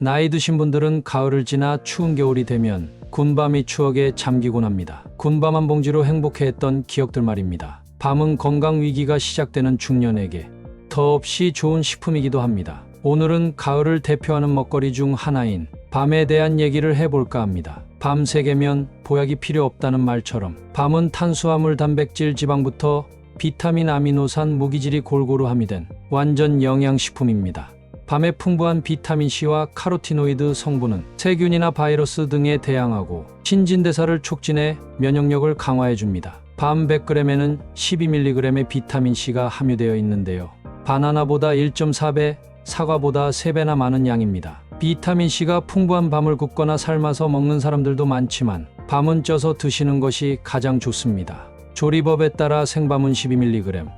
나이 드신 분들은 가을을 지나 추운 겨울이 되면 군밤이 추억에 잠기곤 합니다. 군밤 한 봉지로 행복해했던 기억들 말입니다. 밤은 건강 위기가 시작되는 중년에게 더없이 좋은 식품이기도 합니다. 오늘은 가을을 대표하는 먹거리 중 하나인 밤에 대한 얘기를 해볼까 합니다. 밤 새개면 보약이 필요 없다는 말처럼 밤은 탄수화물, 단백질, 지방부터 비타민, 아미노산, 무기질이 골고루 함유된 완전 영양식품입니다. 밤에 풍부한 비타민C와 카로티노이드 성분은 세균이나 바이러스 등에 대항하고 신진대사를 촉진해 면역력을 강화해줍니다. 밤 100g에는 12mg의 비타민C가 함유되어 있는데요. 바나나보다 1.4배, 사과보다 3배나 많은 양입니다. 비타민C가 풍부한 밤을 굽거나 삶아서 먹는 사람들도 많지만 밤은 쪄서 드시는 것이 가장 좋습니다. 조리법에 따라 생밤은 12mg,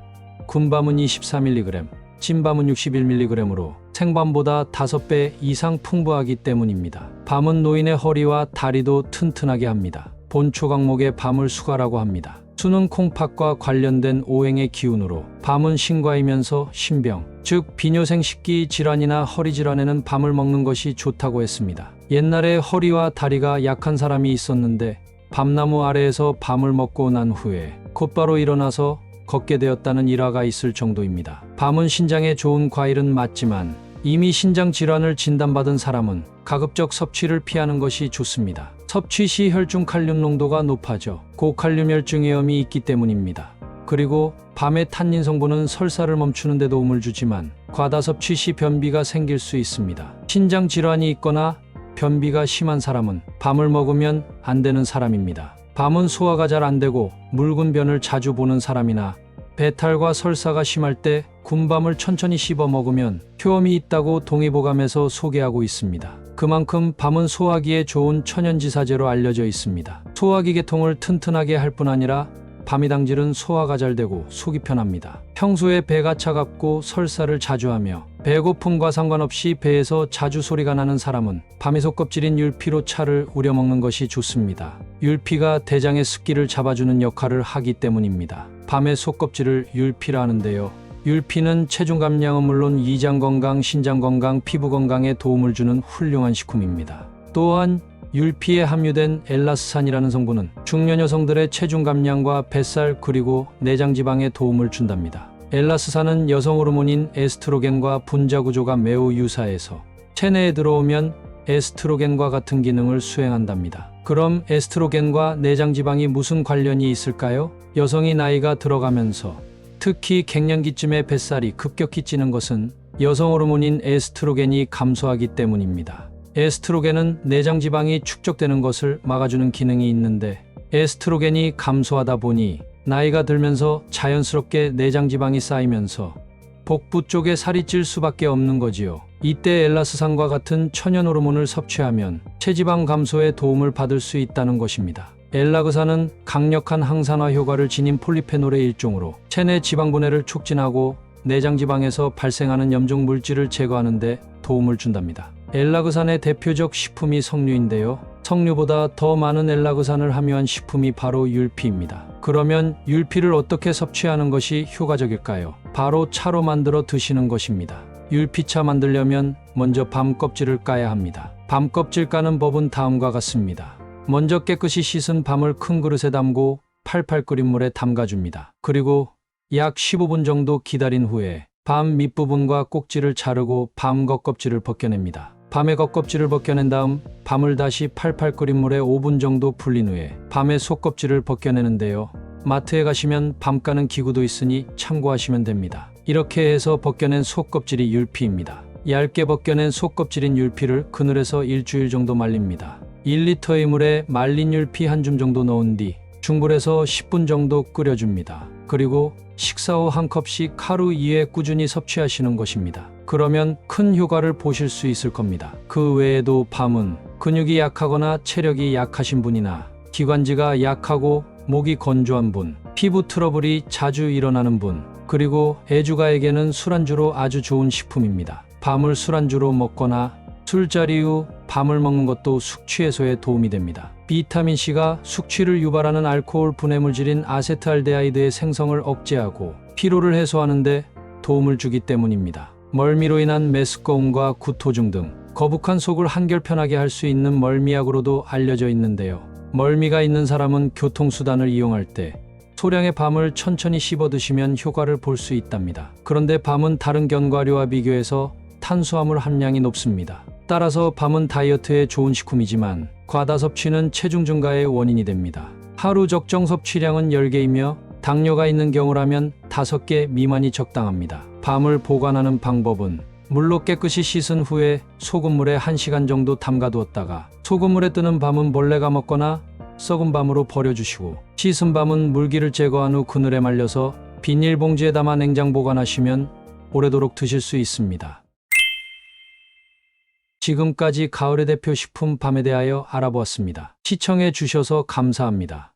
군밤은 24mg, 찐밤은 61mg으로 생밤보다 5배 이상 풍부하기 때문입니다. 밤은 노인의 허리와 다리도 튼튼하게 합니다. 본초 강목의 밤을 수가라고 합니다. 수는 콩팥과 관련된 오행의 기운으로 밤은 신과이면서 신병, 즉 비뇨생식기 질환이나 허리 질환에는 밤을 먹는 것이 좋다고 했습니다. 옛날에 허리와 다리가 약한 사람이 있었는데 밤나무 아래에서 밤을 먹고 난 후에 곧바로 일어나서 걷게 되었다는 일화가 있을 정도입니다. 밤은 신장에 좋은 과일은 맞지만 이미 신장 질환을 진단받은 사람은 가급적 섭취를 피하는 것이 좋습니다. 섭취 시 혈중 칼륨 농도가 높아져 고칼륨 혈중위험이 있기 때문입니다. 그리고 밤의 탄닌 성분은 설사를 멈추는 데 도움을 주지만 과다 섭취 시 변비가 생길 수 있습니다. 신장 질환이 있거나 변비가 심한 사람은 밤을 먹으면 안 되는 사람입니다. 밤은 소화가 잘 안 되고 묽은 변을 자주 보는 사람이나 배탈과 설사가 심할 때 군밤을 천천히 씹어 먹으면 효험이 있다고 동의보감에서 소개하고 있습니다. 그만큼 밤은 소화기에 좋은 천연지사제로 알려져 있습니다. 소화기 계통을 튼튼하게 할 뿐 아니라 밤이당질은 소화가 잘 되고 속이 편합니다. 평소에 배가 차갑고 설사를 자주 하며 배고픔과 상관없이 배에서 자주 소리가 나는 사람은 밤이 속껍질인 율피로 차를 우려 먹는 것이 좋습니다. 율피가 대장의 습기를 잡아주는 역할을 하기 때문입니다. 밤의 속껍질을 율피라 하는데요. 율피는 체중 감량은 물론 위장 건강, 신장 건강, 피부 건강에 도움을 주는 훌륭한 식품입니다. 또한 율피에 함유된 엘라스산이라는 성분은 중년 여성들의 체중 감량과 뱃살 그리고 내장 지방에 도움을 준답니다. 엘라스산은 여성 호르몬인 에스트로겐과 분자 구조가 매우 유사해서 체내에 들어오면 에스트로겐과 같은 기능을 수행한답니다. 그럼 에스트로겐과 내장 지방이 무슨 관련이 있을까요? 여성이 나이가 들어가면서 특히 갱년기쯤에 뱃살이 급격히 찌는 것은 여성 호르몬인 에스트로겐이 감소하기 때문입니다. 에스트로겐은 내장 지방이 축적되는 것을 막아주는 기능이 있는데 에스트로겐이 감소하다 보니 나이가 들면서 자연스럽게 내장 지방이 쌓이면서 복부 쪽에 살이 찔 수밖에 없는 거지요. 이때 엘라스산과 같은 천연 호르몬을 섭취하면 체지방 감소에 도움을 받을 수 있다는 것입니다. 엘라그산은 강력한 항산화 효과를 지닌 폴리페놀의 일종으로 체내 지방 분해를 촉진하고 내장 지방에서 발생하는 염증 물질을 제거하는 데 도움을 준답니다. 엘라그산의 대표적 식품이 석류인데요. 석류보다 더 많은 엘라그산을 함유한 식품이 바로 율피입니다. 그러면 율피를 어떻게 섭취하는 것이 효과적일까요? 바로 차로 만들어 드시는 것입니다. 율피차 만들려면 먼저 밤 껍질을 까야 합니다. 밤 껍질 까는 법은 다음과 같습니다. 먼저 깨끗이 씻은 밤을 큰 그릇에 담고 팔팔 끓인 물에 담가줍니다. 그리고 약 15분 정도 기다린 후에 밤 밑부분과 꼭지를 자르고 밤 겉껍질을 벗겨냅니다. 밤의 겉껍질을 벗겨낸 다음 밤을 다시 팔팔 끓인 물에 5분 정도 불린 후에 밤의 속껍질을 벗겨내는데요. 마트에 가시면 밤 까는 기구도 있으니 참고하시면 됩니다. 이렇게 해서 벗겨낸 속껍질이 율피입니다. 얇게 벗겨낸 속껍질인 율피를 그늘에서 일주일 정도 말립니다. 1리터의 물에 말린 율피 한 줌 정도 넣은 뒤 중불에서 10분 정도 끓여줍니다. 그리고 식사 후 한 컵씩 하루 2회 꾸준히 섭취하시는 것입니다. 그러면 큰 효과를 보실 수 있을 겁니다. 그 외에도 밤은 근육이 약하거나 체력이 약하신 분이나 기관지가 약하고 목이 건조한 분, 피부 트러블이 자주 일어나는 분, 그리고 애주가에게는 술안주로 아주 좋은 식품입니다. 밤을 술안주로 먹거나 술자리 후 밤을 먹는 것도 숙취 해소에 도움이 됩니다. 비타민C가 숙취를 유발하는 알코올 분해물질인 아세트알데하이드의 생성을 억제하고 피로를 해소하는 데 도움을 주기 때문입니다. 멀미로 인한 메스꺼움과 구토증 등 거북한 속을 한결 편하게 할 수 있는 멀미약으로도 알려져 있는데요. 멀미가 있는 사람은 교통수단을 이용할 때 소량의 밤을 천천히 씹어 드시면 효과를 볼 수 있답니다. 그런데 밤은 다른 견과류와 비교해서 탄수화물 함량이 높습니다. 따라서 밤은 다이어트에 좋은 식품이지만 과다 섭취는 체중 증가의 원인이 됩니다. 하루 적정 섭취량은 10개이며 당뇨가 있는 경우라면 5개 미만이 적당합니다. 밤을 보관하는 방법은 물로 깨끗이 씻은 후에 소금물에 1시간 정도 담가두었다가 소금물에 뜨는 밤은 벌레가 먹거나 썩은 밤으로 버려주시고 씻은 밤은 물기를 제거한 후 그늘에 말려서 비닐봉지에 담아 냉장 보관하시면 오래도록 드실 수 있습니다. 지금까지 가을의 대표 식품 밤에 대하여 알아보았습니다. 시청해 주셔서 감사합니다.